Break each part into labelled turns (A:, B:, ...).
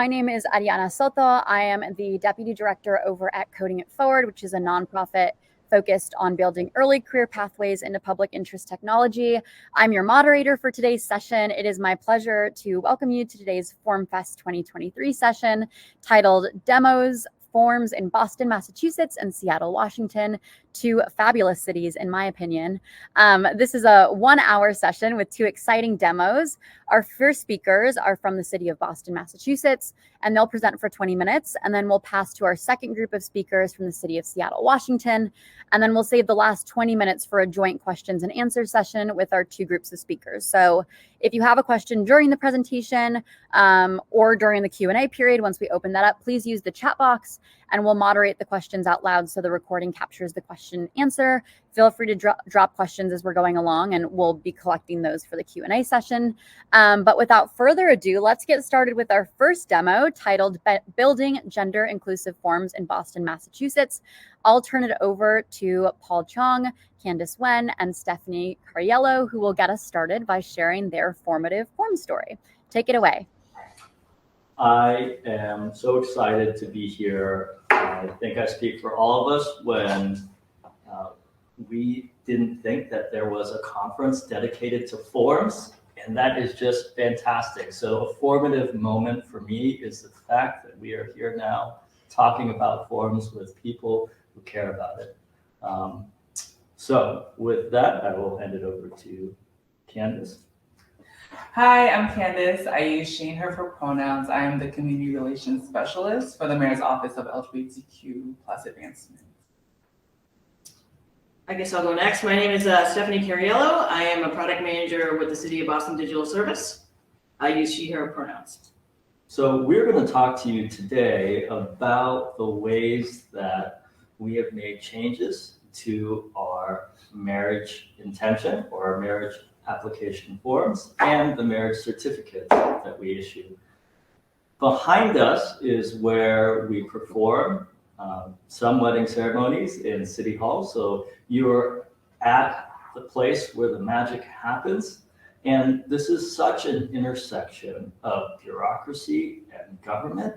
A: My name is Ariana Soto. I am the Deputy Director over at Coding It Forward, which is a nonprofit focused on building early career pathways into public interest technology. I'm your moderator for today's session. It is my pleasure to welcome you to today's FormFest 2023 session titled Demos, Forms in Boston, Massachusetts, and Seattle, Washington, two fabulous cities, in my opinion. This is a 1-hour session with two exciting demos. Our first speakers are from the city of Boston, Massachusetts, and they'll present for 20 minutes. And then we'll pass to our second group of speakers from the city of Seattle, Washington. And then we'll save the last 20 minutes for a joint questions and answer session with our two groups of speakers. So if you have a question during the presentation or during the Q&A period, once we open that up, please use the chat box and we'll moderate the questions out loud so the recording captures the question answer. Feel free to drop questions as we're going along, and we'll be collecting those for the Q&A session. But without further ado, let's get started with our first demo titled Building Gender Inclusive Forms in Boston, Massachusetts. I'll turn it over to Paul Chong, Candice Wen, and Stephanie Cariello, who will get us started by sharing their formative form story. Take it away.
B: I am so excited to be here. I think I speak for all of us when we didn't think that there was a conference dedicated to forms, and that is just fantastic. So a formative moment for me is the fact that we are here now talking about forms with people who care about it. So with that, I will hand it over to Candice.
C: Hi, I'm Candice. I use she and her for pronouns. I am the Community Relations Specialist for the Mayor's Office of LGBTQ+ Advancement.
D: I guess I'll go next. My name is Stephanie Cariello. I am a product manager with the City of Boston Digital Service. I use she, her pronouns.
B: So we're going to talk to you today about the ways that we have made changes to our marriage intention or our marriage application forms and the marriage certificate that we issue. Behind us is where we perform some wedding ceremonies in City Hall. So you're at the place where the magic happens. And this is such an intersection of bureaucracy and government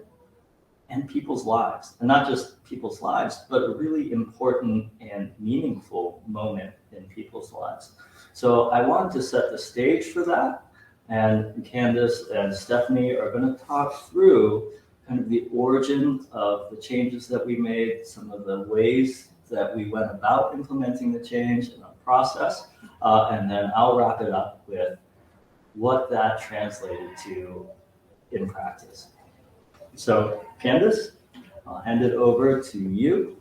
B: and people's lives. And not just people's lives, but a really important and meaningful moment in people's lives. So I wanted to set the stage for that. And Candice and Stephanie are going to talk through kind of the origin of the changes that we made, some of the ways that we went about implementing the change in our process. And then I'll wrap it up with what that translated to in practice. So Candice, I'll hand it over to you.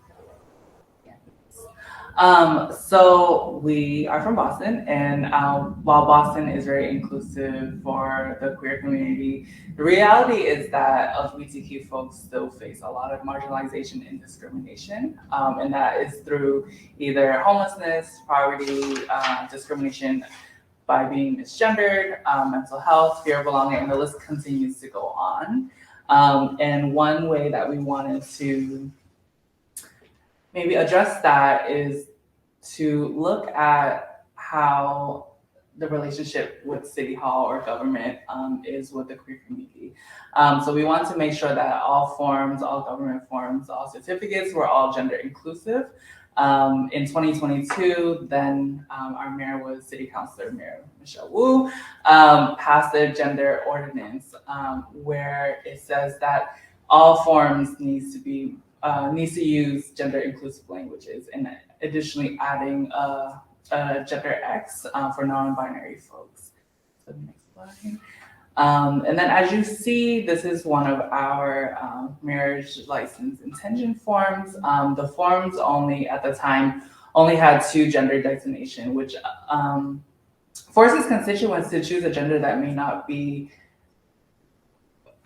C: So we are from Boston, and while Boston is very inclusive for the queer community, the reality is that LGBTQ folks still face a lot of marginalization and discrimination, and that is through either homelessness, poverty, discrimination by being misgendered, mental health, fear of belonging, and the list continues to go on. And one way that we wanted to maybe address that is to look at how the relationship with City Hall or government is with the queer community. So we want to make sure that all forms, all government forms, all certificates were all gender inclusive. In 2022, then our mayor was City Councilor Mayor Michelle Wu, passed a gender ordinance where it says that all forms needs to use gender inclusive languages, and additionally adding a gender X for non-binary folks. So next slide. And then as you see, this is one of our marriage license intention forms. The forms at the time only had 2 gender designation, which forces constituents to choose a gender that may not be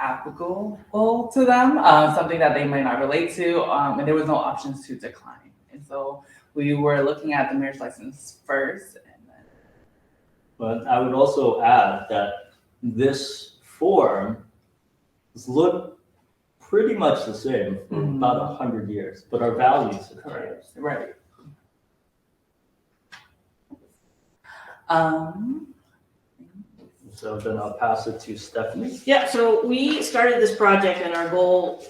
C: applicable to them, something that they might not relate to, and there was no options to decline. And so we were looking at the marriage license first. And then...
B: But I would also add that this form has looked pretty much the same for about 100 years, but our values have changed.
C: Right.
B: So then I'll pass it to Stephanie.
D: Yeah, so we started this project, and our goal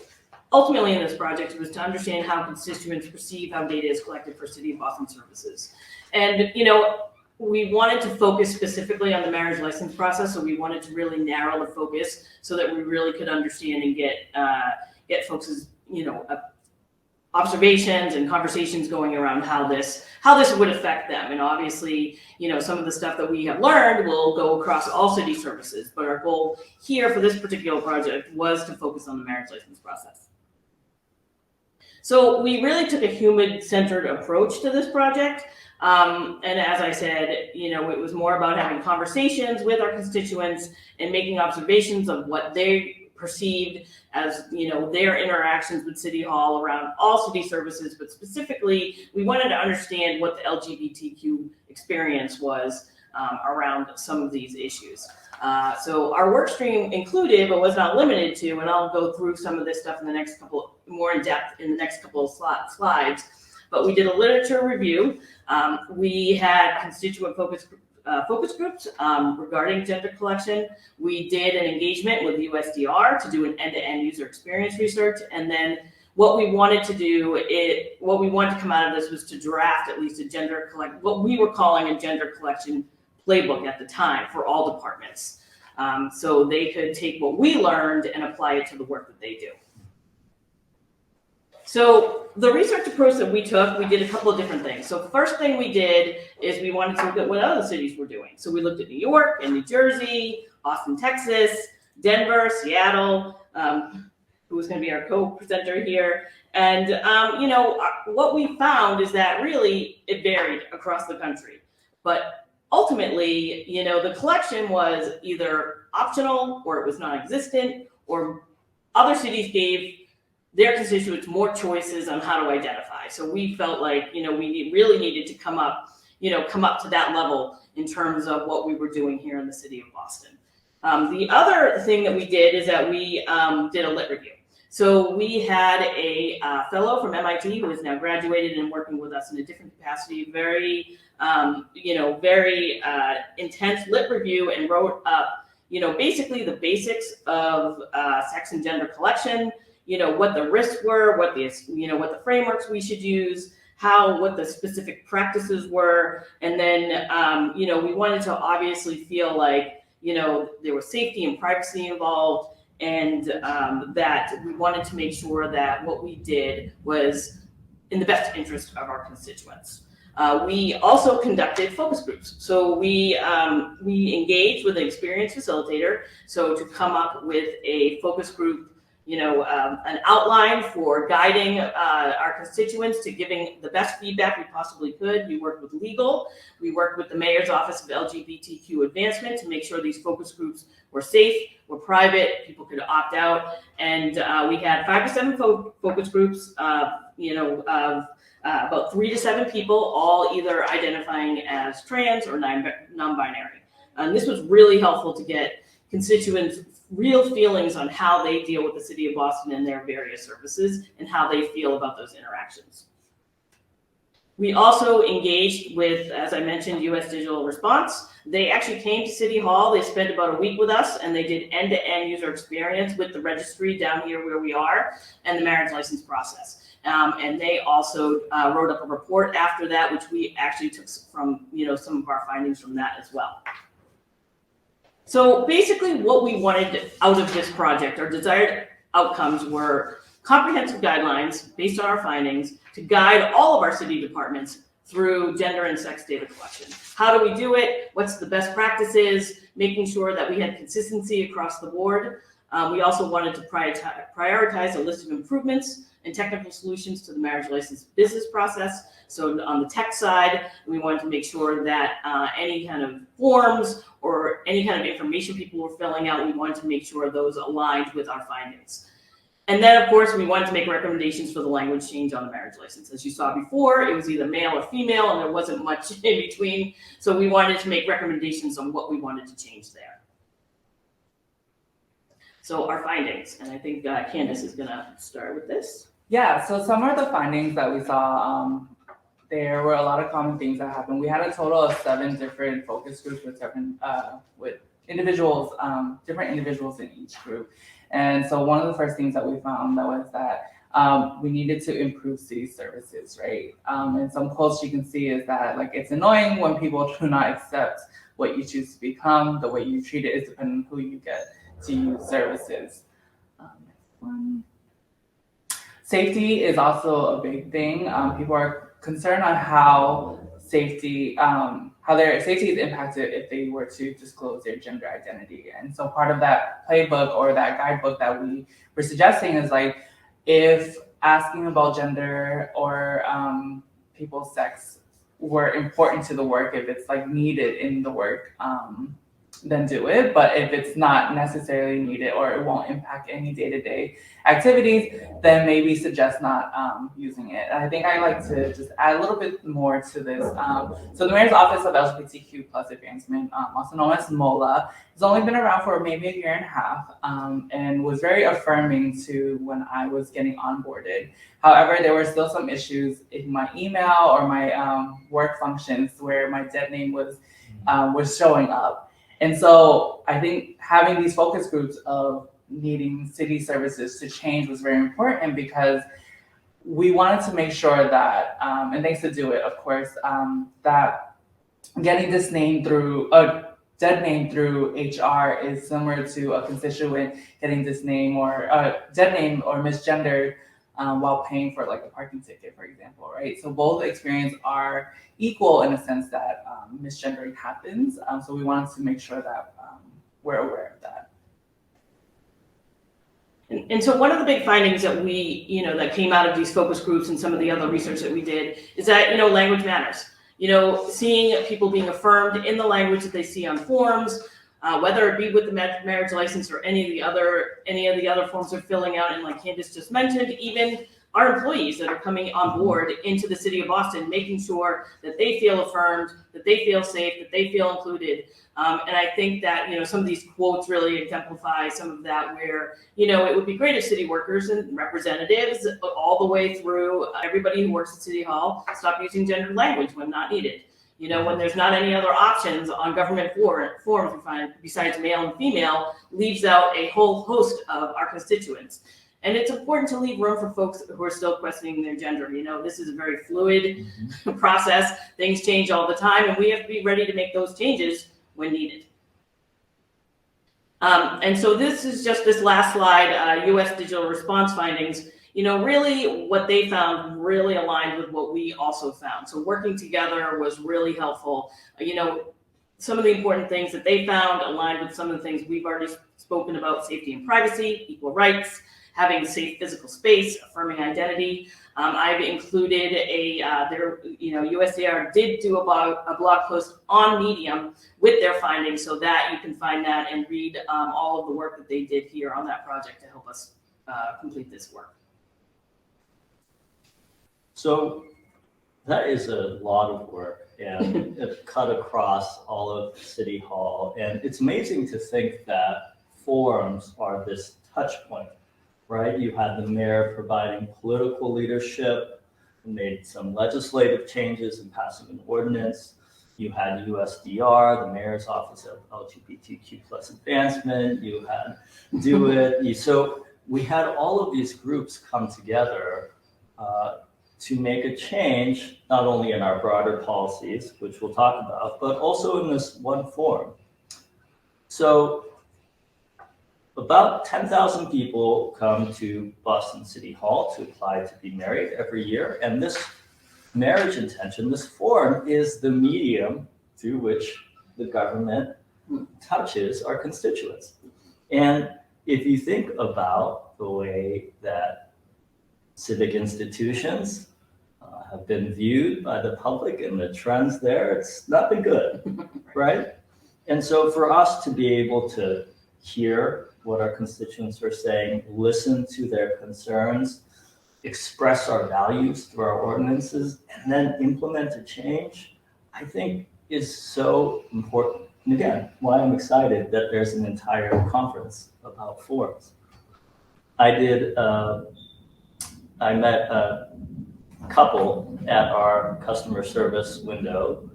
D: ultimately in this project was to understand how constituents perceive how data is collected for City of Boston services. And, we wanted to focus specifically on the marriage license process, so we wanted to really narrow the focus so that we really could understand and get folks' observations and conversations going around how this would affect them. And obviously, some of the stuff that we have learned will go across all city services, but our goal here for this particular project was to focus on the marriage license process. So we really took a human-centered approach to this project. And as I said, it was more about having conversations with our constituents and making observations of what they perceived as, their interactions with City Hall around all city services, but specifically, we wanted to understand what the LGBTQ experience was around some of these issues. So our work stream included, but was not limited to, and I'll go through some of this stuff in the next couple, more in depth in the next couple of slides, but we did a literature review. We had constituent focus groups regarding gender collection. We did an engagement with USDR to do an end-to-end user experience research. And then what we wanted to come out of this was to draft at least what we were calling a gender collection playbook at the time for all departments. So they could take what we learned and apply it to the work that they do. So the research approach that we took, we did a couple of different things. So first thing we did is we wanted to look at what other cities were doing. So we looked at New York and New Jersey, Austin, Texas, Denver, Seattle, who was going to be our co-presenter here. And, what we found is that really it varied across the country. But ultimately, the collection was either optional or it was non-existent, or other cities gave their constituents more choices on how to identify. So we felt like, we really needed to come up to that level in terms of what we were doing here in the city of Boston. The other thing that we did is that we did a lit review. So we had a fellow from MIT who is now graduated and working with us in a different capacity, very intense lit review, and wrote up, basically the basics of sex and gender collection, what the risks were, what the frameworks we should use, what the specific practices were. And then, we wanted to obviously feel like, there was safety and privacy involved, and that we wanted to make sure that what we did was in the best interest of our constituents. We also conducted focus groups. So we engaged with an experienced facilitator, so to come up with a focus group, an outline for guiding our constituents to giving the best feedback we possibly could. We worked with legal. We worked with the Mayor's Office of LGBTQ Advancement to make sure these focus groups were safe, were private, people could opt out. And we had 5 to 7 focus groups, about 3 to 7 people, all either identifying as trans or non-binary. And this was really helpful to get constituents real feelings on how they deal with the City of Boston and their various services and how they feel about those interactions. We also engaged with, as I mentioned, US Digital Response. They actually came to City Hall. They spent about a week with us, and they did end-to-end user experience with the registry down here where we are and the marriage license process. And they also wrote up a report after that, which we actually took from, some of our findings from that as well. So basically what we wanted out of this project, our desired outcomes were comprehensive guidelines based on our findings to guide all of our city departments through gender and sex data collection. How do we do it? What's the best practices? Making sure that we had consistency across the board. We also wanted to prioritize a list of improvements and technical solutions to the marriage license business process. So on the tech side, we wanted to make sure that any kind of forms or any kind of information people were filling out, we wanted to make sure those aligned with our findings. And then, of course, we wanted to make recommendations for the language change on the marriage license. As you saw before, it was either male or female, and there wasn't much in between. So we wanted to make recommendations on what we wanted to change there. So our findings, and I think Candace is gonna start with this.
C: Yeah, so some of the findings that we saw, there were a lot of common things that happened. We had a total of 7 different focus groups with individuals, different individuals in each group. And so one of the first things that we found that was that we needed to improve city services, right? And some quotes you can see is that like it's annoying when people do not accept what you choose to become. The way you treat it is dependent on who you get to use services. Next one. Safety is also a big thing. People are concerned on how their safety is impacted if they were to disclose their gender identity. And so part of that playbook or that guidebook that we were suggesting is like, if asking about gender or people's sex were important to the work, if it's like needed in the work, then do it. But if it's not necessarily needed or it won't impact any day-to-day activities, then maybe suggest not using it. And I think I like to just add a little bit more to this. So the Mayor's Office of LGBTQ plus Advancement, also known as MOLA, has only been around for maybe a year and a half, and was very affirming to when I was getting onboarded. However, there were still some issues in my email or my work functions where my dead name was showing up. And so I think having these focus groups of needing city services to change was very important because we wanted to make sure that, and thanks to Do It, of course, that getting this name through a dead name through HR is similar to a constituent getting this name or a dead name or misgendered while paying for like a parking ticket, for example, right? So both experiences are equal in a sense that misgendering happens. So we wanted to make sure that we're aware of that.
D: And so one of the big findings that we, that came out of these focus groups and some of the other research that we did is that, language matters. Seeing people being affirmed in the language that they see on forms, whether it be with the marriage license or any of the other forms they're filling out, and like Candace just mentioned, even our employees that are coming on board into the city of Boston, making sure that they feel affirmed, that they feel safe, that they feel included. And I think that, some of these quotes really exemplify some of that where, it would be great if city workers and representatives all the way through everybody who works at City Hall stop using gendered language when not needed. When there's not any other options on government forms we find besides male and female, leaves out a whole host of our constituents. And it's important to leave room for folks who are still questioning their gender. This is a very fluid process. Things change all the time, and we have to be ready to make those changes when needed. And so this is just this last slide, U.S. digital response findings. Really what they found really aligned with what we also found. So working together was really helpful. Some of the important things that they found aligned with some of the things we've already spoken about: safety and privacy, equal rights, having a safe physical space, affirming identity. I've included USAR did do a blog post on Medium with their findings, so that you can find that and read all of the work that they did here on that project to help us complete this work.
B: So that is a lot of work, and it cut across all of City Hall. And it's amazing to think that forums are this touch point, right? You had the mayor providing political leadership, made some legislative changes and passing an ordinance. You had USDR, the mayor's office of LGBTQ plus advancement. You had Do It. So we had all of these groups come together to make a change, not only in our broader policies, which we'll talk about, but also in this one forum. So about 10,000 people come to Boston City Hall to apply to be married every year. And this marriage intention, this forum, is the medium through which the government touches our constituents. And if you think about the way that civic institutions have been viewed by the public and the trends there, it's not been good, right? And so for us to be able to hear what our constituents are saying, listen to their concerns, express our values through our ordinances, and then implement a change, I think is so important. And again, why I'm excited that there's an entire conference about forums. I met a couple at our customer service window,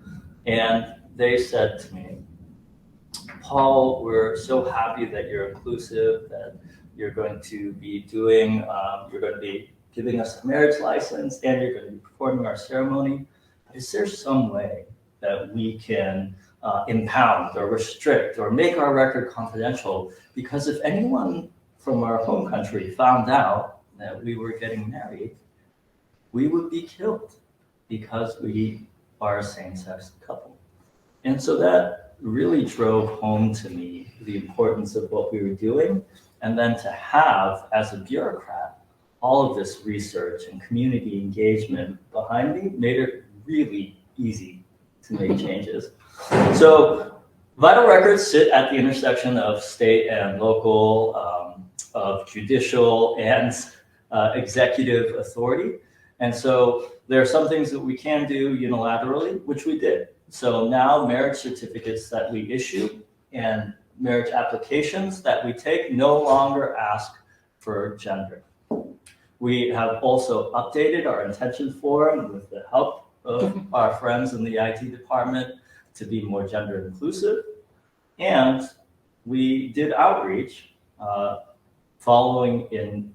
B: and they said to me, Paul, we're so happy that you're inclusive, that you're going to be doing, you're going to be giving us a marriage license, and you're going to be performing our ceremony. Is there some way that we can impound or restrict or make our record confidential? Because if anyone from our home country found out that we were getting married, we would be killed because we are a same-sex couple. And so that really drove home to me the importance of what we were doing. And then to have, as a bureaucrat, all of this research and community engagement behind me made it really easy to make changes. So vital records sit at the intersection of state and local, of judicial and executive authority. And so there are some things that we can do unilaterally, which we did. So now marriage certificates that we issue and marriage applications that we take no longer ask for gender. We have also updated our intention form with the help of our friends in the IT department to be more gender inclusive. And we did outreach following in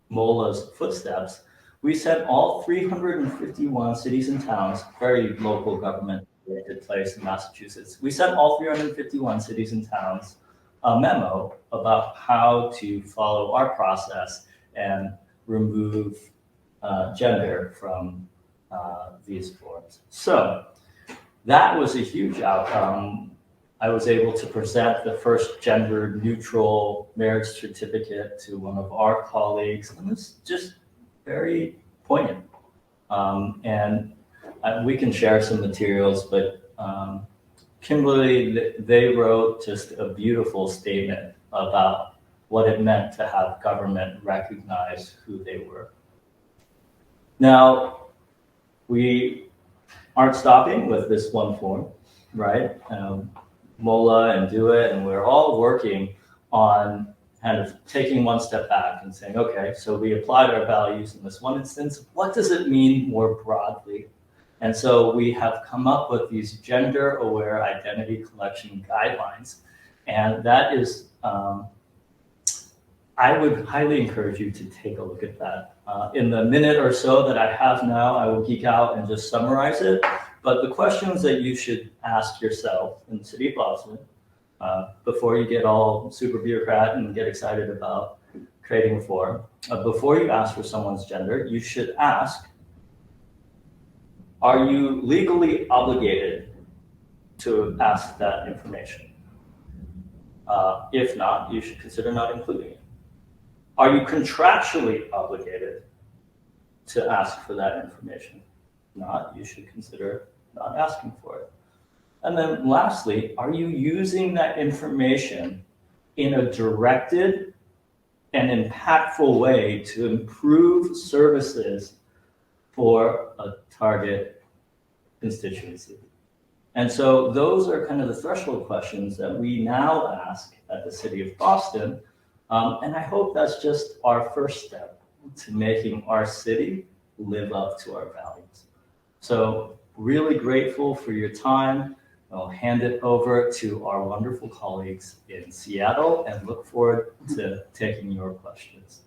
B: Mola's footsteps. We sent all 351 cities and towns, very local government related place in Massachusetts. We sent all 351 cities and towns a memo about how to follow our process and remove gender from these forms. So that was a huge outcome. I was able to present the first gender neutral marriage certificate to one of our colleagues, and it's just very poignant. And we can share some materials, but Kimberly, they wrote just a beautiful statement about what it meant to have government recognize who they were. Now, we aren't stopping with this one form, right? Mola and Do It, and we're all working on kind of taking one step back and saying, okay, so we applied our values in this one instance. What does it mean more broadly? And so we have come up with these gender-aware identity collection guidelines. And that is, I would highly encourage you to take a look at that. In the minute or so that I have now, I will geek out and just summarize it. But the questions that you should ask yourself in the city of Boston before you get all super bureaucrat and get excited about creating a form, before you ask for someone's gender, you should ask, are you legally obligated to ask that information? If not, you should consider not including it. Are you contractually obligated to ask for that information? If not, you should consider not asking for it. And then lastly, are you using that information in a directed and impactful way to improve services for a target constituency? And so those are kind of the threshold questions that we now ask at the City of Boston. And I hope that's just our first step to making our city live up to our values. So really grateful for your time. I'll hand it over to our wonderful colleagues in Seattle and look forward to taking your questions.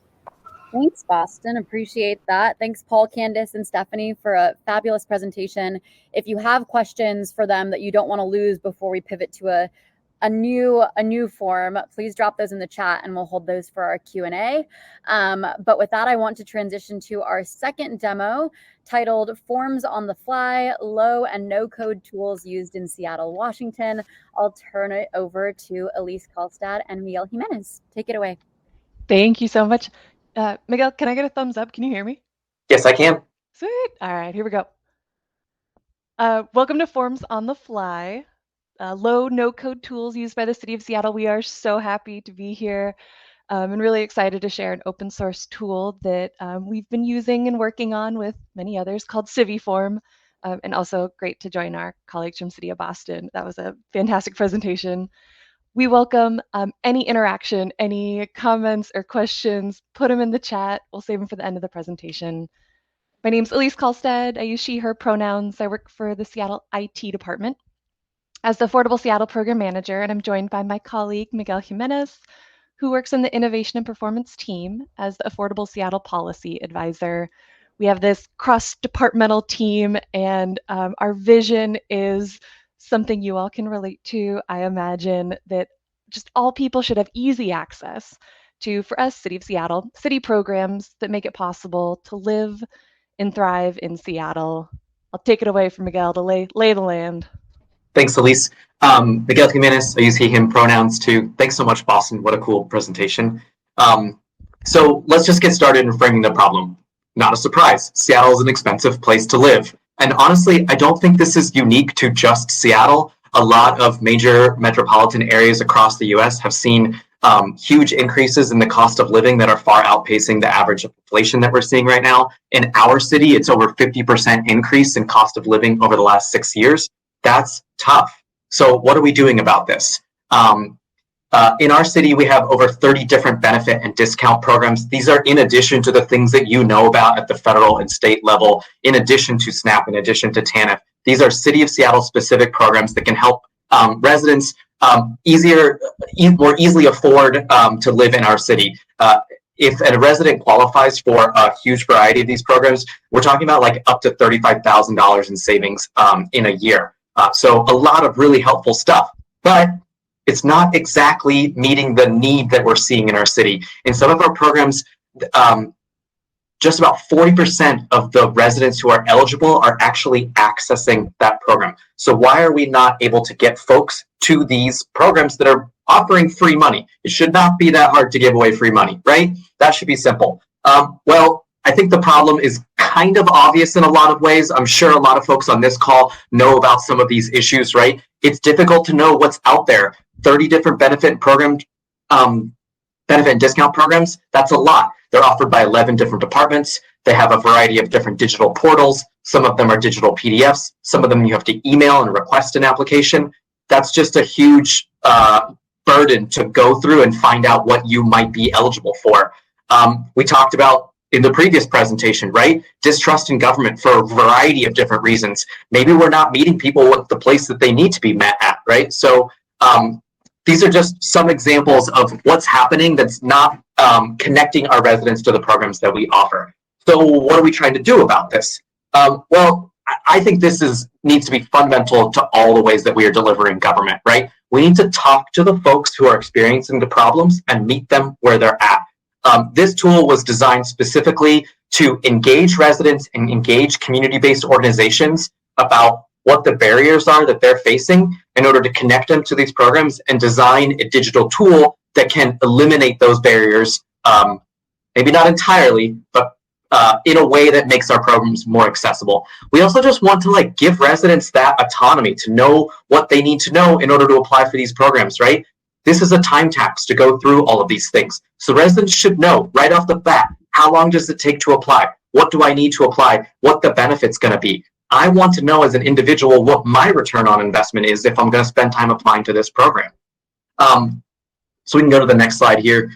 A: Thanks, Boston. Appreciate that. Thanks, Paul, Candace, and Stephanie for a fabulous presentation. If you have questions for them that you don't want to lose before we pivot to a new form, please drop those in the chat and we'll hold those for our Q&A. But with that, I want to transition to our second demo titled Forms on the Fly, Low and No Code Tools Used in Seattle, Washington. I'll turn it over to Elise Kalstad and Miguel Jimenez. Take it away.
E: Thank you so much. Miguel, can I get a thumbs up? Can you hear me?
F: Yes, I can.
E: Sweet. All right, here we go. Welcome to Forms on the Fly. Low no-code tools used by the City of Seattle. We are so happy to be here and really excited to share an open source tool that we've been using and working on with many others called CiviForm, and also great to join our colleagues from City of Boston. That was a fantastic presentation. We welcome any interaction, any comments or questions, put them in the chat. We'll save them for the end of the presentation. My name's Elise Kalstad. I use she, her pronouns. I work for the Seattle IT department. as the Affordable Seattle Program Manager, and I'm joined by my colleague, Miguel Jimenez, who works in the Innovation and Performance team as the Affordable Seattle Policy Advisor. We have this cross-departmental team, and our vision is something you all can relate to. I imagine that just all people should have easy access to, for us, City of Seattle, city programs that make it possible to live and thrive in Seattle. I'll take it away from Miguel to lay the land.
F: Thanks, Elise. Miguel Jimenez, I use he, him pronouns too. Thanks so much, Boston. What a cool presentation. So let's just get started in framing the problem. Not a surprise, Seattle is an expensive place to live. And honestly, I don't think this is unique to just Seattle. A lot of major metropolitan areas across the US have seen huge increases in the cost of living that are far outpacing the average of inflation that we're seeing right now. In our city, it's over 50% increase in cost of living over the last 6 years. That's tough. So what are we doing about this? In our city, we have over 30 different benefit and discount programs. These are in addition to the things that you know about at the federal and state level, in addition to SNAP, in addition to TANF. These are City of Seattle specific programs that can help residents more easily afford to live in our city. If a resident qualifies for a huge variety of these programs, we're talking about like up to $35,000 in savings in a year. So a lot of really helpful stuff, but it's not exactly meeting the need that we're seeing in our city. In some of our programs, just about 40% of the residents who are eligible are actually accessing that program. So why are we not able to get folks to these programs that are offering free money? It should not be that hard to give away free money, right? That should be simple. Well, I think the problem is kind of obvious in a lot of ways. I'm sure a lot of folks on this call know about some of these issues, right? It's difficult to know what's out there. 30 different benefit and discount programs, that's a lot. They're offered by 11 different departments. They have a variety of different digital portals. Some of them are digital PDFs. Some of them you have to email and request an application. That's just a huge burden to go through and find out what you might be eligible for. We talked about in the previous presentation, right? Distrust in government for a variety of different reasons. Maybe we're not meeting people at the place that they need to be met at, right? So these are just some examples of what's happening that's not connecting our residents to the programs that we offer. So what are we trying to do about this? Well, I think this needs to be fundamental to all the ways that we are delivering government, right? We need to talk to the folks who are experiencing the problems and meet them where they're at. This tool was designed specifically to engage residents and engage community-based organizations about what the barriers are that they're facing in order to connect them to these programs and design a digital tool that can eliminate those barriers, maybe not entirely, but in a way that makes our programs more accessible. We also just want to give residents that autonomy to know what they need to know in order to apply for these programs, right? This is a time tax to go through all of these things. So residents should know right off the bat, how long does it take to apply? What do I need to apply? What the benefit's going to be? I want to know as an individual what my return on investment is if I'm going to spend time applying to this program. So we can go to the next slide here.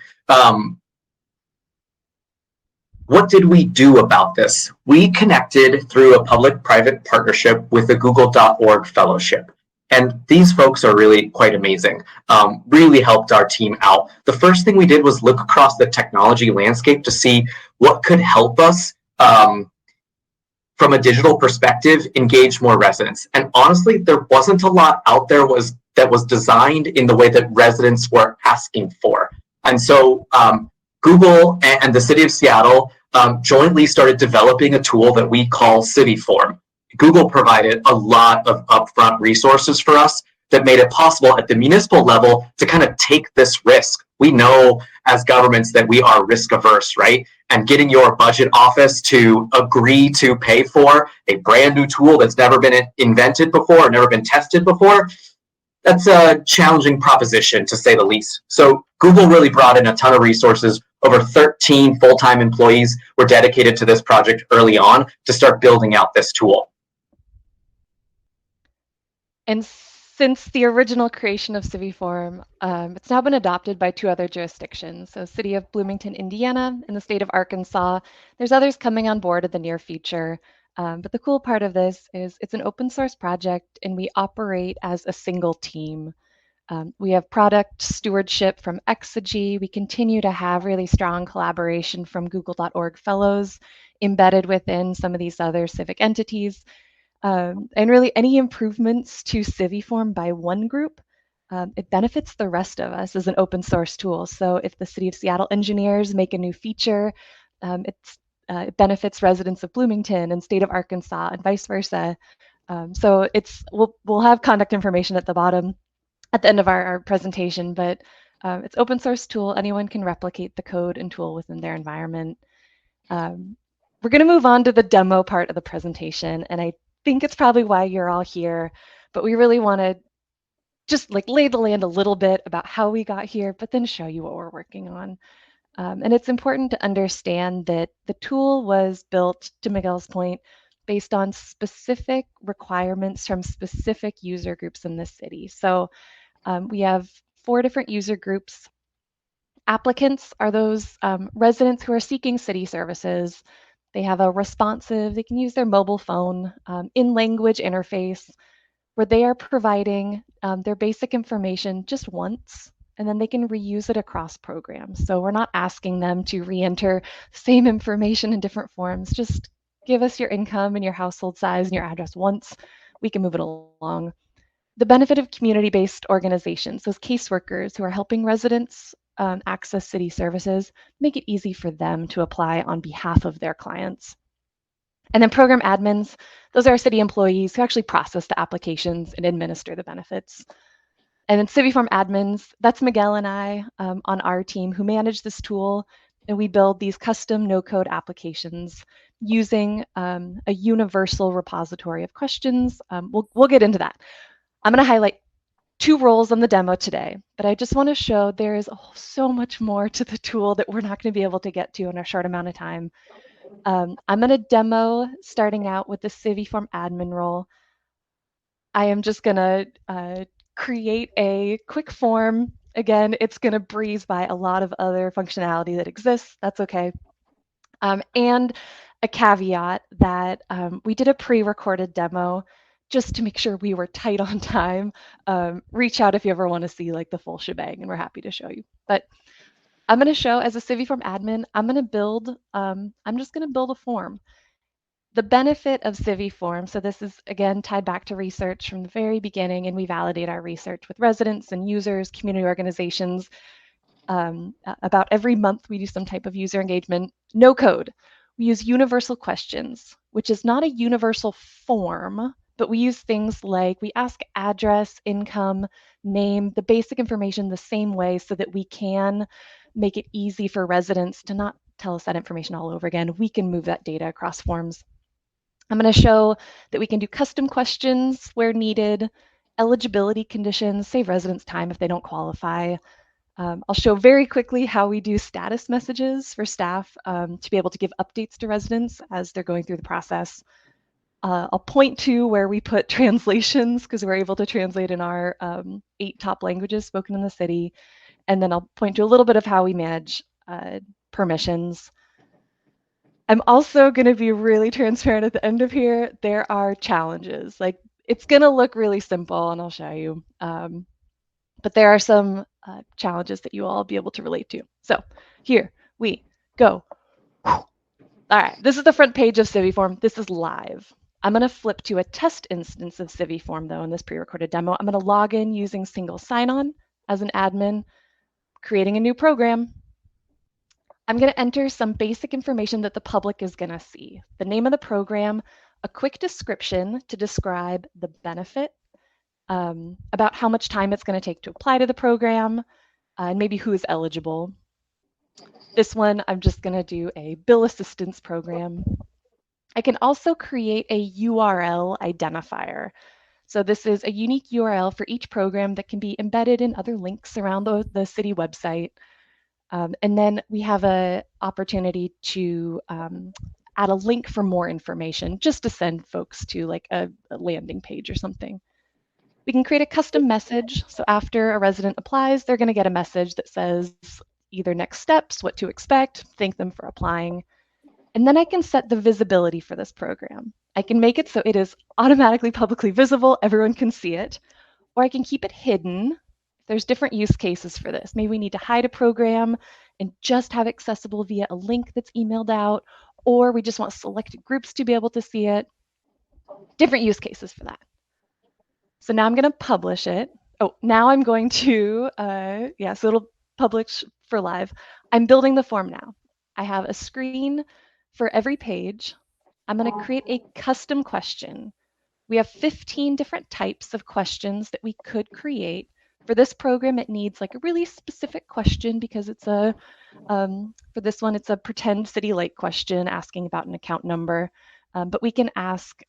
F: What did we do about this? We connected through a public-private partnership with the Google.org Fellowship. And these folks are really quite amazing, really helped our team out. The first thing we did was look across the technology landscape to see what could help us from a digital perspective, engage more residents. And honestly, there wasn't a lot out there that was designed in the way that residents were asking for. And so Google and the City of Seattle jointly started developing a tool that we call CiviForm. Google provided a lot of upfront resources for us that made it possible at the municipal level to kind of take this risk. We know as governments that we are risk averse, right? And getting your budget office to agree to pay for a brand new tool that's never been invented before, or never been tested before, that's a challenging proposition to say the least. So Google really brought in a ton of resources. Over 13 full-time employees were dedicated to this project early on to start building out this tool.
E: And since the original creation of CiviForm, it's now been adopted by 2 other jurisdictions. So City of Bloomington, Indiana, and the state of Arkansas. There's others coming on board in the near future. But the cool part of this is it's an open source project and we operate as a single team. We have product stewardship from Exegy. We continue to have really strong collaboration from Google.org fellows embedded within some of these other civic entities. And really any improvements to CiviForm by one group, it benefits the rest of us as an open source tool. So if the City of Seattle engineers make a new feature, it benefits residents of Bloomington and state of Arkansas and vice versa. So we'll have contact information at the bottom at the end of our presentation, but it's open source tool. Anyone can replicate the code and tool within their environment. We're going to move on to the demo part of the presentation, and I think it's probably why you're all here, but we really want to just like lay the land a little bit about how we got here, but then show you what we're working on. And it's important to understand that the tool was built, to Miguel's point, based on specific requirements from specific user groups in the city. So we have 4 different user groups. Applicants are those residents who are seeking city services. They have a responsive, they can use their mobile phone in language interface where they are providing their basic information just once, and then they can reuse it across programs. So we're not asking them to re-enter the same information in different forms. Just give us your income and your household size and your address once. We can move it along. The benefit of community-based organizations, those caseworkers who are helping residents access city services, make it easy for them to apply on behalf of their clients. And then program admins, those are our city employees who actually process the applications and administer the benefits. And then CiviForm admins, that's Miguel and I on our team who manage this tool, and we build these custom no-code applications using a universal repository of questions. We'll get into that. I'm going to highlight 2 roles on the demo today, but I just want to show there is so much more to the tool that we're not going to be able to get to in a short amount of time. I'm going to demo starting out with the CiviForm admin role. I am just going to create a quick form. Again, it's going to breeze by a lot of other functionality that exists. That's okay. And a caveat that we did a pre-recorded demo just to make sure we were tight on time. Reach out if you ever want to see like the full shebang, and we're happy to show you. But I'm going to show as a CiviForm admin, I'm just going to build a form. The benefit of CiviForm, so this is again tied back to research from the very beginning, and we validate our research with residents and users, community organizations. About every month we do some type of user engagement. No code. We use universal questions, which is not a universal form, but we use things like we ask address, income, name, the basic information the same way so that we can make it easy for residents to not tell us that information all over again. We can move that data across forms. I'm going to show that we can do custom questions where needed, eligibility conditions, save residents time if they don't qualify. I'll show very quickly how we do status messages for staff to be able to give updates to residents as they're going through the process. I'll point to where we put translations because we're able to translate in our 8 top languages spoken in the city. And then I'll point to a little bit of how we manage permissions. I'm also going to be really transparent at the end of here. There are challenges. Like it's going to look really simple, and I'll show you. But there are some challenges that you all will be able to relate to. So here we go. All right, this is the front page of CiviForm. This is live. I'm going to flip to a test instance of CiviForm, though, in this pre-recorded demo. I'm going to log in using single sign-on as an admin, creating a new program. I'm going to enter some basic information that the public is going to see. The name of the program, a quick description to describe the benefit, about how much time it's going to take to apply to the program, and maybe who is eligible. This one, I'm just going to do a bill assistance program. I can also create a URL identifier. So this is a unique URL for each program that can be embedded in other links around the city website. And then we have an opportunity to add a link for more information, just to send folks to like a landing page or something. We can create a custom message. So after a resident applies, they're going to get a message that says either next steps, what to expect, thank them for applying. And then I can set the visibility for this program. I can make it so it is automatically publicly visible, everyone can see it, or I can keep it hidden. There's different use cases for this. Maybe we need to hide a program and just have it accessible via a link that's emailed out, or we just want selected groups to be able to see it. Different use cases for that. So now I'm going to publish it. Oh, now I'm going to, so it'll publish for live. I'm building the form now. I have a screen for every page. I'm going to create a custom question. We have 15 different types of questions that we could create. For this program, it needs like a really specific question because it's a, for this one, it's a pretend city lake question asking about an account number. But we can ask,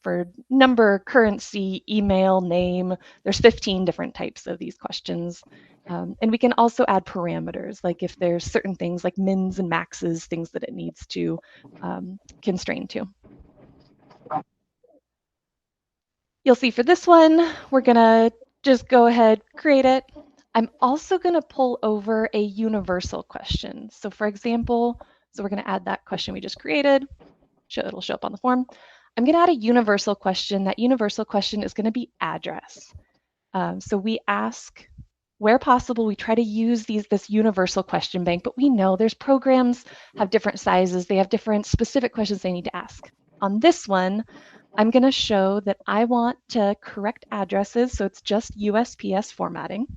E: for number, currency, email, name. There's 15 different types of these questions. And we can also add parameters, like if there's certain things like mins and maxes, things that it needs to constrain to. You'll see for this one, we're gonna just go ahead, create it. I'm also gonna pull over a universal question. So for example, we're gonna add that question we just created. It'll show up on the form. I'm gonna add a universal question. That universal question is gonna be address. So we ask, where possible, we try to use this universal question bank, but we know there's programs have different sizes. They have different specific questions they need to ask. On this one, I'm going to show that I want to correct addresses, so it's just USPS formatting.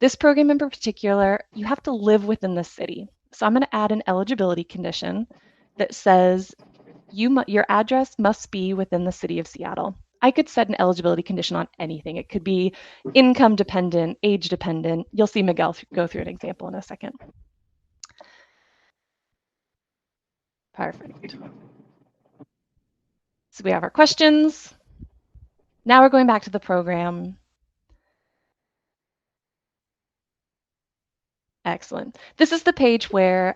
E: This program in particular, you have to live within the city. So I'm going to add an eligibility condition that says your address must be within the city of Seattle. I could set an eligibility condition on anything. It could be income dependent, age dependent. You'll see Miguel go through an example in a second. Perfect. So we have our questions. Now we're going back to the program. Excellent. This is the page where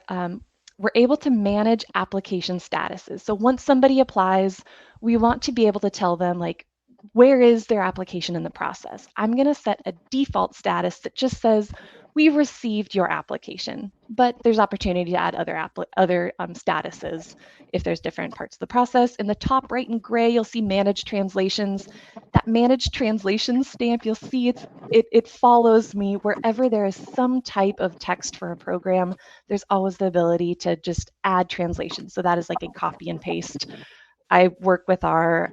E: we're able to manage application statuses. So once somebody applies, we want to be able to tell them, like, where is their application in the process? I'm going to set a default status that just says, we received your application, but there's opportunity to add other statuses if there's different parts of the process. In the top right in gray, you'll see managed translations. That managed translation stamp, you'll see it follows me wherever there is some type of text for a program. There's always the ability to just add translations. So that is like a copy and paste. I work with our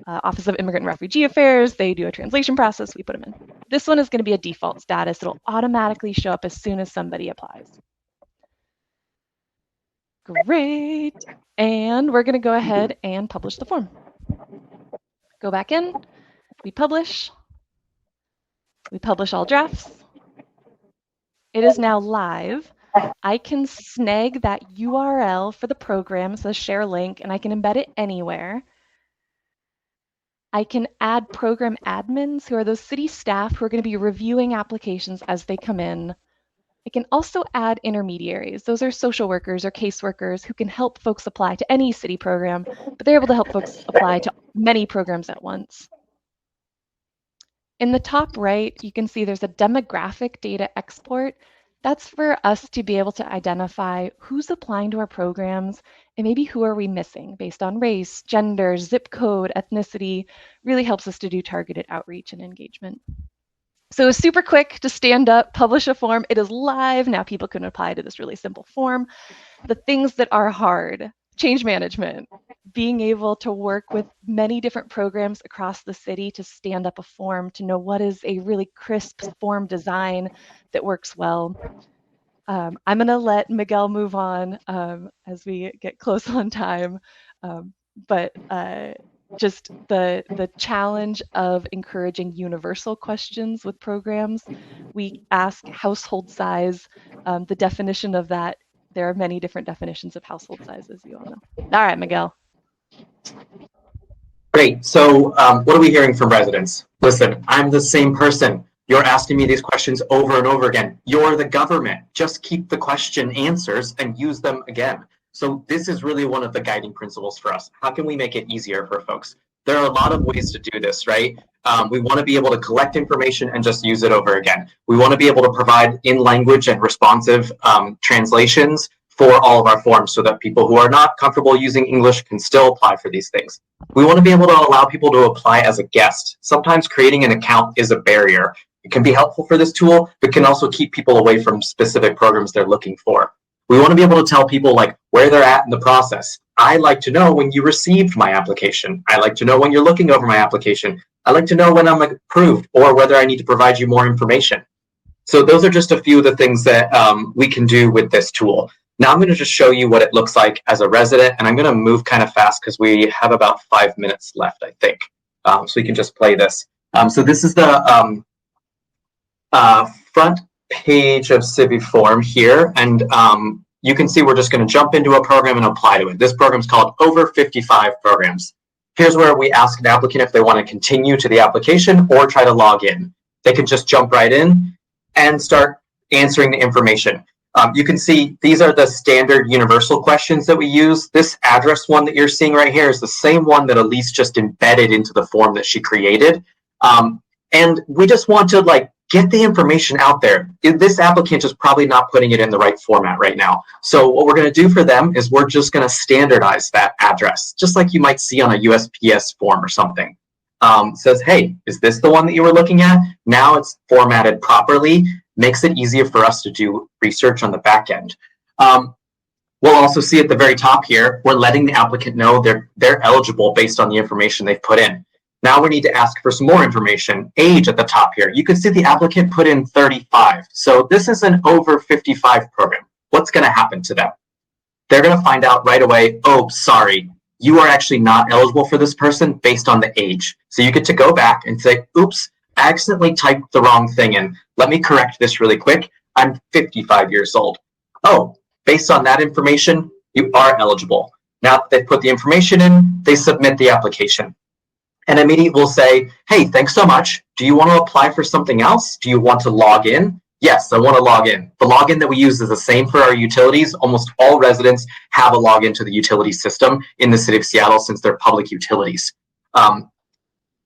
E: Office of Immigrant and Refugee Affairs. They do a translation process. We put them in. This one is going to be a default status. It'll automatically show up as soon as somebody applies. Great. And we're going to go ahead and publish the form. Go back in. We publish all drafts. It is now live. I can snag that URL for the program, so share link, and I can embed it anywhere. I can add program admins, who are those city staff who are going to be reviewing applications as they come in. I can also add intermediaries. Those are social workers or caseworkers who can help folks apply to any city program, but they're able to help folks apply to many programs at once. In the top right, you can see there's a demographic data export. That's for us to be able to identify who's applying to our programs and maybe who are we missing based on race, gender, zip code, ethnicity. Really helps us to do targeted outreach and engagement. So it's super quick to stand up, publish a form. It is live. Now people can apply to this really simple form. The things that are hard, change management, being able to work with many different programs across the city to stand up a form, to know what is a really crisp form design that works well. I'm going to let Miguel move on as we get close on time. Just the challenge of encouraging universal questions with programs. We ask household size, the definition of that. There are many different definitions of household size, as you all know. All right, Miguel.
F: Great. So what are we hearing from residents? Listen, I'm the same person. You're asking me these questions over and over again. You're the government. Just keep the question answers and use them again. So this is really one of the guiding principles for us. How can we make it easier for folks? There are a lot of ways to do this, right? We want to be able to collect information and just use it over again. We want to be able to provide in-language and responsive translations for all of our forms so that people who are not comfortable using English can still apply for these things. We want to be able to allow people to apply as a guest. Sometimes creating an account is a barrier. It can be helpful for this tool, but can also keep people away from specific programs they're looking for. We want to be able to tell people like where they're at in the process. I like to know when you received my application. I like to know when you're looking over my application. I like to know when I'm approved or whether I need to provide you more information. So those are just a few of the things that we can do with this tool. Now I'm going to just show you what it looks like as a resident, and I'm going to move kind of fast because we have about 5 minutes left, I think. So we can just play this. So this is the front page of CiviForm here, and you can see we're just going to jump into a program and apply to it. This program is called Over 55 Programs. Here's where we ask an applicant if they want to continue to the application or try to log in. They can just jump right in and start answering the information. You can see these are the standard universal questions that we use. This address one that you're seeing right here is the same one that Elise just embedded into the form that she created. And we just want to like get the information out there. This applicant is probably not putting it in the right format right now. So what we're going to do for them is we're just going to standardize that address, just like you might see on a USPS form or something. Says, hey, is this the one that you were looking at? Now it's formatted properly, makes it easier for us to do research on the back end. We'll also see at the very top here, we're letting the applicant know they're eligible based on the information they've put in. Now we need to ask for some more information. Age at the top here. You can see the applicant put in 35. So this is an over 55 program. What's going to happen to them? They're going to find out right away, oh, sorry, you are actually not eligible for this person based on the age. So you get to go back and say, oops, I accidentally typed the wrong thing in. Let me correct this really quick. I'm 55 years old. Oh, based on that information, you are eligible. Now that they put the information in, they submit the application. And immediately we'll say, hey, thanks so much. Do you want to apply for something else? Do you want to log in? Yes, I want to log in. The login that we use is the same for our utilities. Almost all residents have a login to the utility system in the city of Seattle since they're public utilities.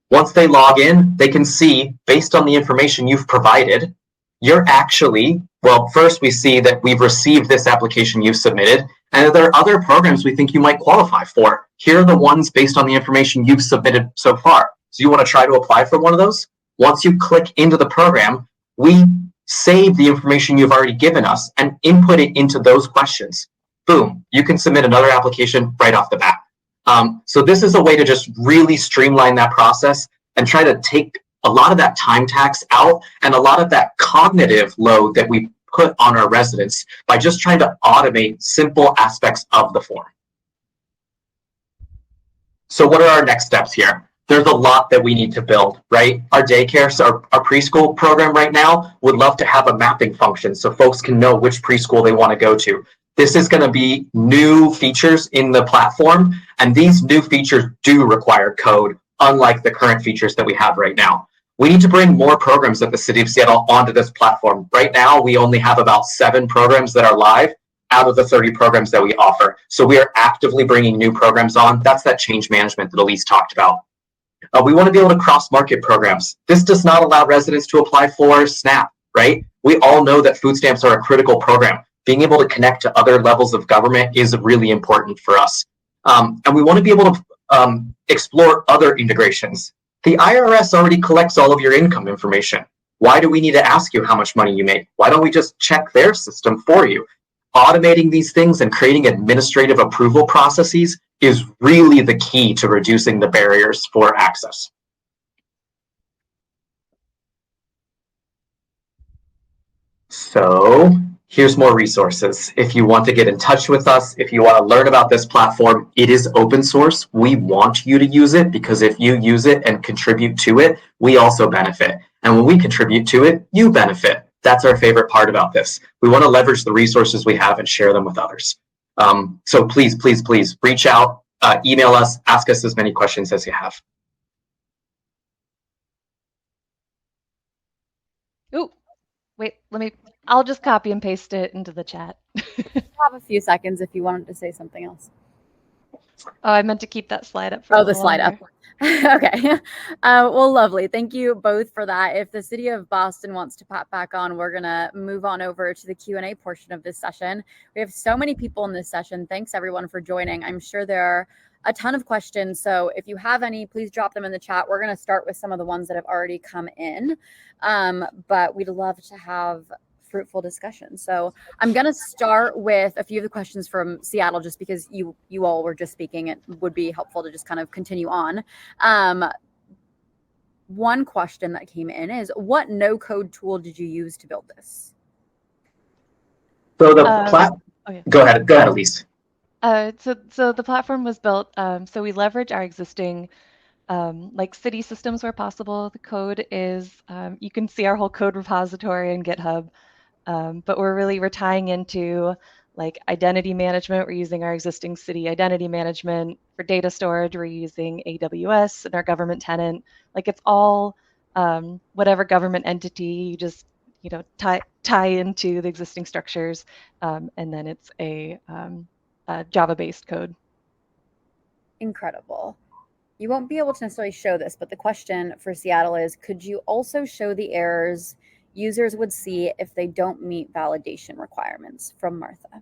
F: Once they log in, they can see, based on the information you've provided, you're actually, well, first we see that we've received this application you've submitted, and there are other programs we think you might qualify for. Here are the ones based on the information you've submitted so far. So you want to try to apply for one of those? Once you click into the program, we save the information you've already given us and input it into those questions. Boom, you can submit another application right off the bat. So this is a way to just really streamline that process and try to take a lot of that time tax out and a lot of that cognitive load that we put on our residents by just trying to automate simple aspects of the form. So what are our next steps here? There's a lot that we need to build, right? Our daycare, so our preschool program right now would love to have a mapping function so folks can know which preschool they want to go to. This is going to be new features in the platform, and these new features do require code, unlike the current features that we have right now. We need to bring more programs at the City of Seattle onto this platform. Right now, we only have about 7 programs that are live out of the 30 programs that we offer. So we are actively bringing new programs on. That's that change management that Elise talked about. We want to be able to cross-market programs. This does not allow residents to apply for SNAP, right? We all know that food stamps are a critical program. Being able to connect to other levels of government is really important for us. And we want to be able to explore other integrations. The IRS already collects all of your income information. Why do we need to ask you how much money you make? Why don't we just check their system for you? Automating these things and creating administrative approval processes is really the key to reducing the barriers for access. So here's more resources. If you want to get in touch with us, if you want to learn about this platform, it is open source. We want you to use it because if you use it and contribute to it, we also benefit. And when we contribute to it, you benefit. That's our favorite part about this. We want to leverage the resources we have and share them with others. So please, please, please reach out, email us, ask us as many questions as you have.
E: Oh, wait, I'll just copy and paste it into the chat.
A: Have a few seconds if you wanted to say something else.
E: Oh, I meant to keep that slide up for
A: the slide up. Okay. Well, lovely. Thank you both for that. If the city of Boston wants to pop back on, we're going to move on over to the Q&A portion of this session. We have so many people in this session. Thanks everyone for joining. I'm sure there are a ton of questions. So if you have any, please drop them in the chat. We're going to start with some of the ones that have already come in. But we'd love to have fruitful discussion. So I'm going to start with a few of the questions from Seattle, just because you all were just speaking. It would be helpful to just kind of continue on. One question that came in is, what no-code tool did you use to build this?
F: So the Go ahead, Elise.
E: So the platform was built, so we leverage our existing like city systems where possible. The code is, you can see our whole code repository in GitHub. But we're tying into like identity management. We're using our existing city identity management. For data storage, we're using AWS and our government tenant. Like it's all whatever government entity, you just tie into the existing structures, and then it's a Java-based code.
A: Incredible. You won't be able to necessarily show this, but the question for Seattle is, could you also show the errors users would see if they don't meet validation requirements? From Martha.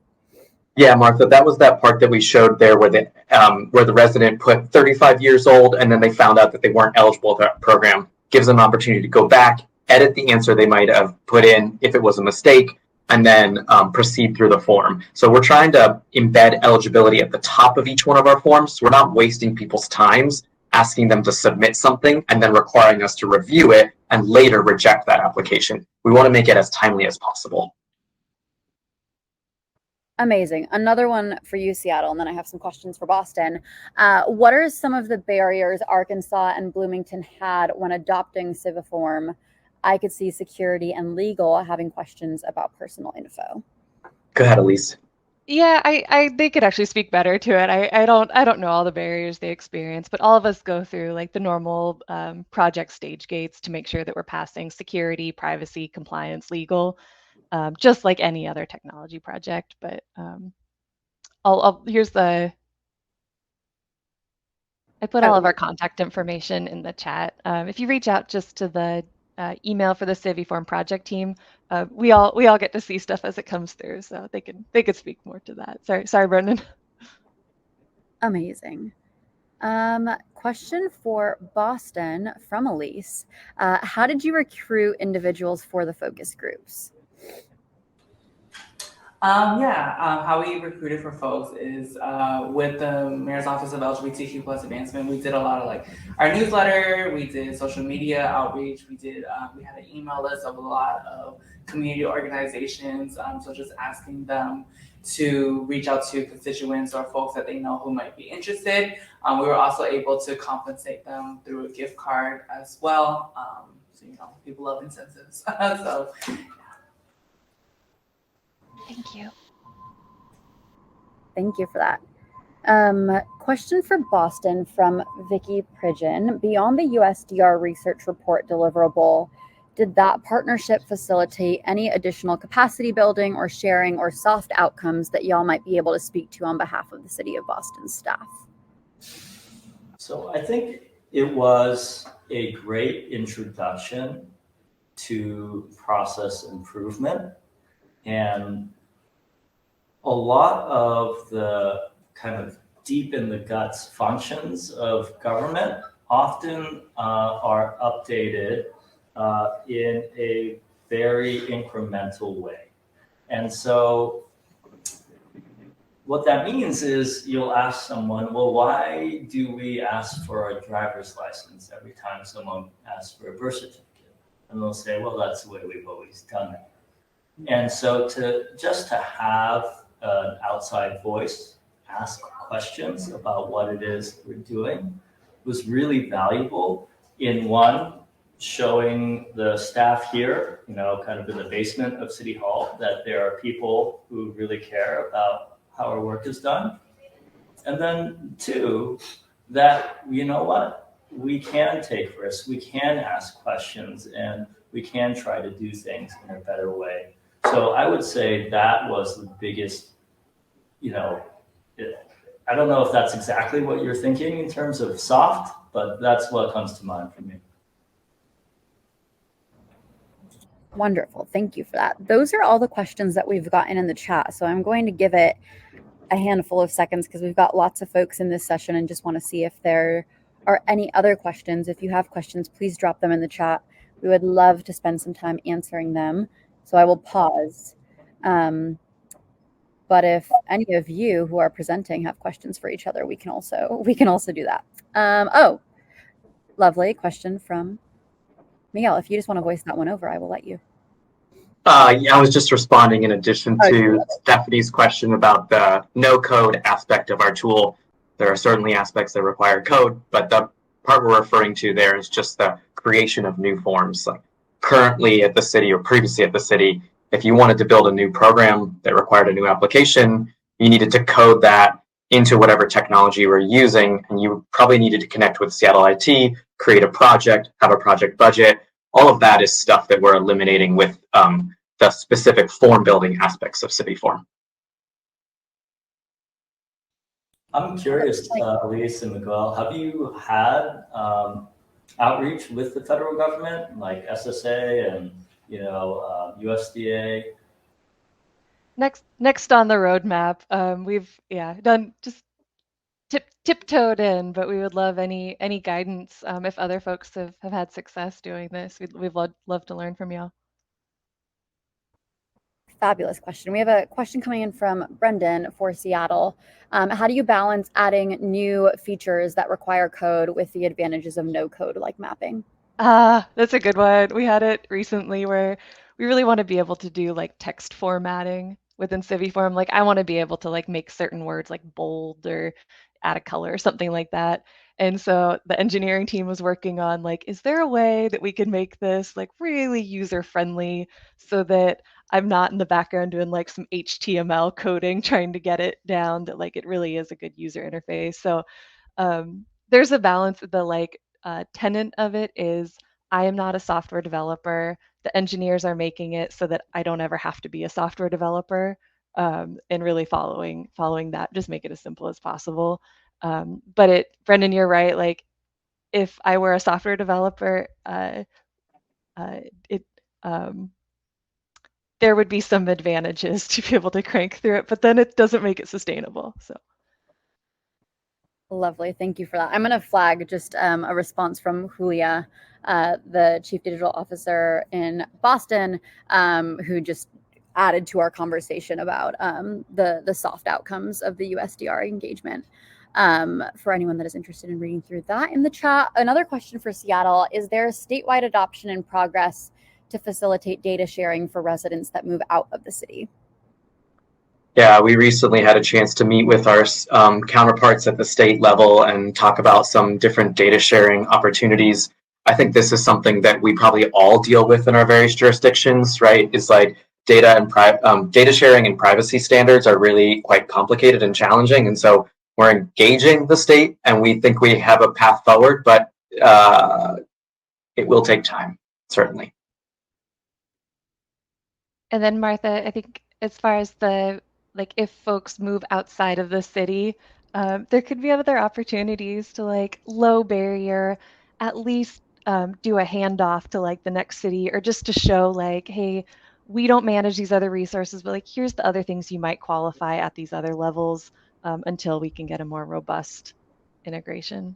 F: Yeah, Martha, that was that part that we showed there where the resident put 35 years old and then they found out that they weren't eligible for that program. Gives them an opportunity to go back, edit the answer they might have put in if it was a mistake, and then proceed through the form. So we're trying to embed eligibility at the top of each one of our forms. So we're not wasting people's times asking them to submit something and then requiring us to review it and later reject that application. We want to make it as timely as possible.
A: Amazing. Another one for you, Seattle, and then I have some questions for Boston. What are some of the barriers Arkansas and Bloomington had when adopting CiviForm? I could see security and legal having questions about personal info.
F: Go ahead, Elise.
E: Yeah, they could actually speak better to it. I don't know all the barriers they experience, but all of us go through like the normal project stage gates to make sure that we're passing security, privacy, compliance, legal, just like any other technology project. But here's I put all of our contact information in the chat. If you reach out just to the email for the CiviForm project team, we all get to see stuff as it comes through, so they could speak more to that. Sorry, Brendan.
A: Amazing. Question for Boston from Elise. How did you recruit individuals for the focus groups?
C: How we recruited for folks is with the Mayor's Office of LGBTQ plus Advancement. We did a lot of like our newsletter, we did social media outreach, we had an email list of a lot of community organizations. So just asking them to reach out to constituents or folks that they know who might be interested. We were also able to compensate them through a gift card as well. So people love incentives. So.
E: Thank you.
A: Thank you for that. Question for Boston from Vicky Pridgeon. Beyond the USDR research report deliverable, did that partnership facilitate any additional capacity building or sharing or soft outcomes that y'all might be able to speak to on behalf of the City of Boston staff?
B: So I think it was a great introduction to process improvement. And a lot of the kind of deep in the guts functions of government often are updated in a very incremental way. And so what that means is you'll ask someone, well, why do we ask for a driver's license every time someone asks for a birth certificate? And they'll say, well, that's the way we've always done it. And so to have an outside voice ask questions about what it is we're doing was really valuable in showing the staff here, kind of in the basement of City Hall, that there are people who really care about how our work is done. And then two, that, we can take risks, we can ask questions, and we can try to do things in a better way. So I would say that was the biggest, I don't know if that's exactly what you're thinking in terms of soft, but that's what comes to mind for me.
A: Wonderful. Thank you for that. Those are all the questions that we've gotten in the chat. So I'm going to give it a handful of seconds because we've got lots of folks in this session and just want to see if there are any other questions. If you have questions, please drop them in the chat. We would love to spend some time answering them. So I will pause. But if any of you who are presenting have questions for each other, we can also do that. Oh, lovely question from Miguel. If you just want to voice that one over, I will let you.
F: Yeah, I was just responding in addition to
A: Okay.
F: Stephanie's question about the no-code aspect of our tool. There are certainly aspects that require code, but the part we're referring to there is just the creation of new forms. Like currently at the city or previously at the city, if you wanted to build a new program that required a new application, you needed to code that into whatever technology you were using, and you probably needed to connect with Seattle IT, create a project, have a project budget. All of that is stuff that we're eliminating with the specific form building aspects of CiviForm.
B: I'm curious, Elise and Miguel, have you had outreach with the federal government, like SSA and USDA?
E: Next on the roadmap, we've done just tiptoed in, but we would love any guidance if other folks have had success doing this. We'd love to learn from y'all.
A: Fabulous question. We have a question coming in from Brendan for Seattle. How do you balance adding new features that require code with the advantages of no code like mapping?
E: That's a good one. We had it recently where we really want to be able to do like text formatting within CiviForm. Like I want to be able to like make certain words like bold or add a color or something like that. And so the engineering team was working on like, is there a way that we can make this like really user friendly so that I'm not in the background doing like some HTML coding trying to get it down that like it really is a good user interface. So there's a balance. The like tenet of it is I am not a software developer. The engineers are making it so that I don't ever have to be a software developer, and really following that, just make it as simple as possible. But Brendan, you're right. Like if I were a software developer, there would be some advantages to be able to crank through it, but then it doesn't make it sustainable. So.
A: Lovely. Thank you for that. I'm going to flag just a response from Julia, the Chief Digital Officer in Boston, who just added to our conversation about the soft outcomes of the USDR engagement. For anyone that is interested in reading through that in the chat. Another question for Seattle, is there statewide adoption in progress to facilitate data sharing for residents that move out of the city?
F: Yeah, we recently had a chance to meet with our counterparts at the state level and talk about some different data sharing opportunities. I think this is something that we probably all deal with in our various jurisdictions, right? It's like data sharing and privacy standards are really quite complicated and challenging. And so we're engaging the state and we think we have a path forward, but it will take time, certainly.
E: And then Martha, I think as far as like if folks move outside of the city, there could be other opportunities to like low barrier, at least do a handoff to like the next city, or just to show like, hey, we don't manage these other resources, but like here's the other things you might qualify at these other levels until we can get a more robust integration.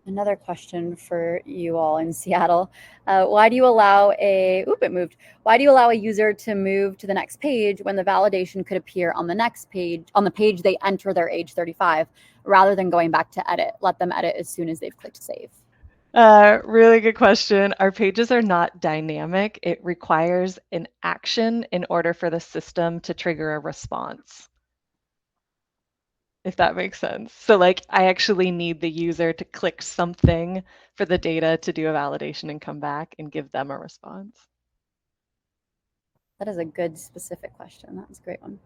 A: Another question for you all in Seattle. Why do you allow Why do you allow a user to move to the next page when the validation could appear on the next page, on the page they enter their age 35, rather than going back to edit? Let them edit as soon as they've clicked save.
E: Really good question. Our pages are not dynamic. It requires an action in order for the system to trigger a response, if that makes sense. So like I actually need the user to click something for the data to do a validation and come back and give them a response.
A: That is a good specific question. That's a great one.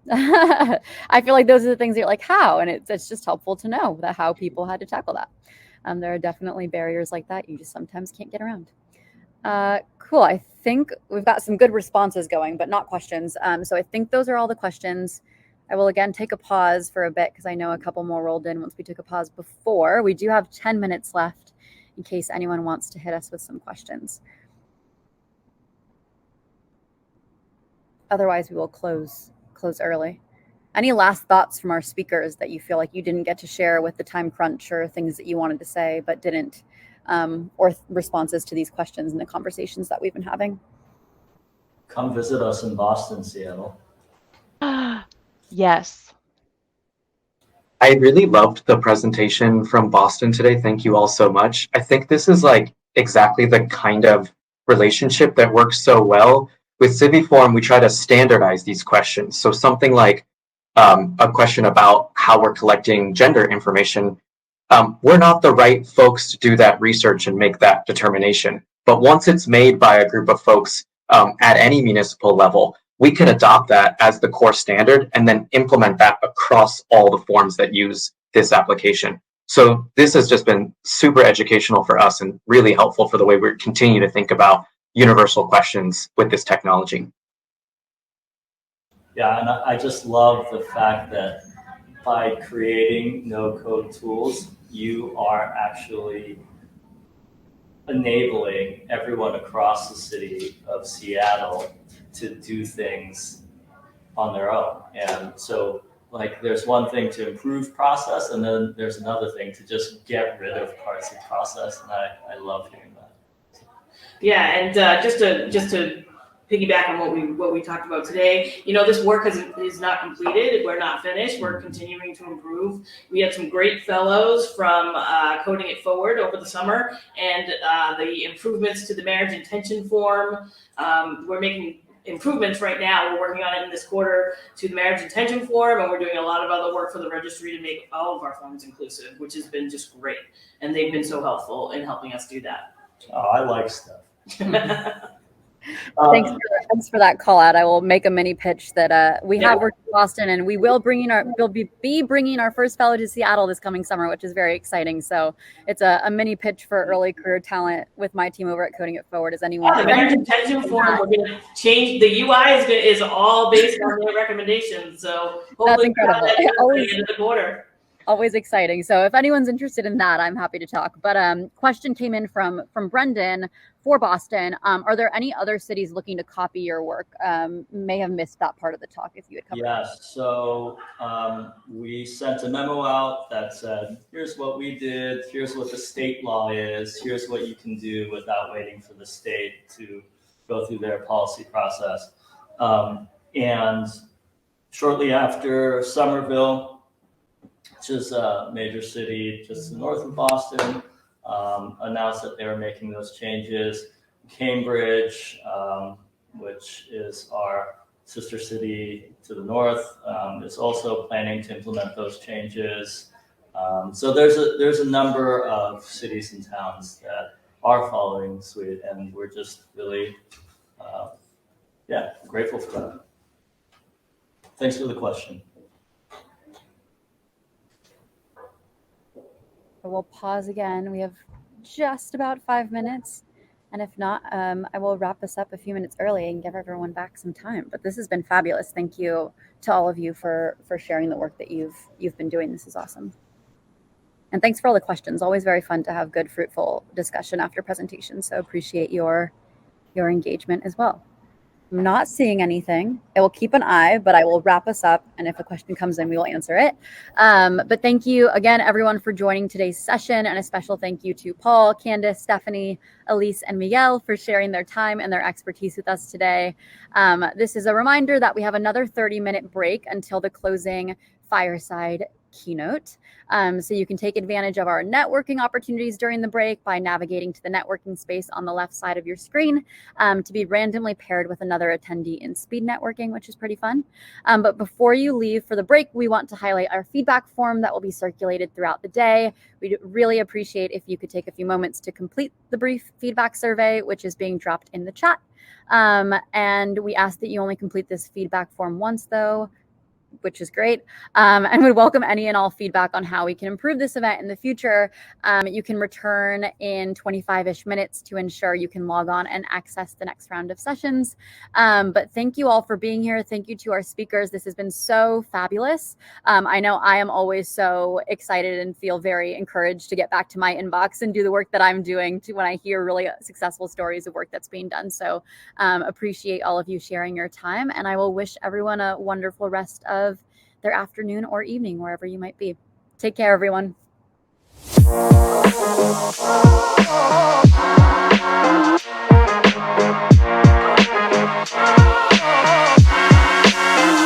A: I feel like those are the things that you're like, how? And it's just helpful to know that how people had to tackle that. There are definitely barriers like that you just sometimes can't get around. Cool. I think we've got some good responses going, but not questions. So I think those are all the questions. I will again take a pause for a bit because I know a couple more rolled in once we took a pause before. We do have 10 minutes left in case anyone wants to hit us with some questions. Otherwise, we will close early. Any last thoughts from our speakers that you feel like you didn't get to share with the time crunch, or things that you wanted to say but didn't, or responses to these questions and the conversations that we've been having?
B: Come visit us in Boston, Seattle.
E: Yes.
F: I really loved the presentation from Boston today. Thank you all so much. I think this is like exactly the kind of relationship that works so well. With CiviForm, we try to standardize these questions. So something like a question about how we're collecting gender information, we're not the right folks to do that research and make that determination. But once it's made by a group of folks at any municipal level, we can adopt that as the core standard and then implement that across all the forms that use this application. So this has just been super educational for us and really helpful for the way we continue to think about universal questions with this technology.
B: Yeah, and I just love the fact that by creating no-code tools, you are actually enabling everyone across the city of Seattle to do things on their own. And so, like, there's one thing to improve process, and then there's another thing to just get rid of parts of process, and I love hearing that.
D: Yeah, and just to piggyback on what we talked about today, this work is not completed. We're not finished. We're continuing to improve. We had some great fellows from Coding It Forward over the summer, and the improvements to the marriage intention form. We're making improvements right now. We're working on it in this quarter to the marriage intention form, and we're doing a lot of other work for the registry to make all of our forms inclusive, which has been just great. And they've been so helpful in helping us do that.
B: Oh, I like stuff.
A: Thanks for that call out. I will make a mini pitch that we have worked in Boston, and we'll be bringing our first fellow to Seattle this coming summer, which is very exciting. So it's a mini pitch for early career talent with my team over at Coding It Forward. Is anyone?
D: The marriage intention form, we're going to change the UI is all based on their recommendations. So hopefully
A: that's incredible.
D: By the end of the quarter.
A: Always exciting. So if anyone's interested in that, I'm happy to talk. But question came in from Brendan for Boston. Are there any other cities looking to copy your work? May have missed that part of the talk if you had covered.
B: Yes. So we sent a memo out that said, here's what we did. Here's what the state law is. Here's what you can do without waiting for the state to go through their policy process. And shortly after, Somerville, which is a major city just north of Boston, announced that they were making those changes. Cambridge, which is our sister city to the north, is also planning to implement those changes. So there's a number of cities and towns that are following suit, and we're just really, grateful for that. Thanks for the question.
A: We'll pause again. We have just about 5 minutes. And if not, I will wrap this up a few minutes early and give everyone back some time. But this has been fabulous. Thank you to all of you for sharing the work that you've been doing. This is awesome. And thanks for all the questions. Always very fun to have good, fruitful discussion after presentations. So appreciate your engagement as well. I'm not seeing anything. I will keep an eye, but I will wrap us up. And if a question comes in, we will answer it. But thank you again, everyone, for joining today's session. And a special thank you to Paul, Candace, Stephanie, Elise, and Miguel for sharing their time and their expertise with us today. This is a reminder that we have another 30-minute break until the closing fireside keynote. So you can take advantage of our networking opportunities during the break by navigating to the networking space on the left side of your screen to be randomly paired with another attendee in speed networking, which is pretty fun. But before you leave for the break, we want to highlight our feedback form that will be circulated throughout the day. We'd really appreciate if you could take a few moments to complete the brief feedback survey, which is being dropped in the chat. And we ask that you only complete this feedback form once, though. which is great. And would welcome any and all feedback on how we can improve this event in the future. You can return in 25-ish minutes to ensure you can log on and access the next round of sessions. But thank you all for being here. Thank you to our speakers. This has been so fabulous. I know I am always so excited and feel very encouraged to get back to my inbox and do the work that I'm doing when I hear really successful stories of work that's being done. So appreciate all of you sharing your time, and I will wish everyone a wonderful rest of their afternoon or evening, wherever you might be. Take care, everyone.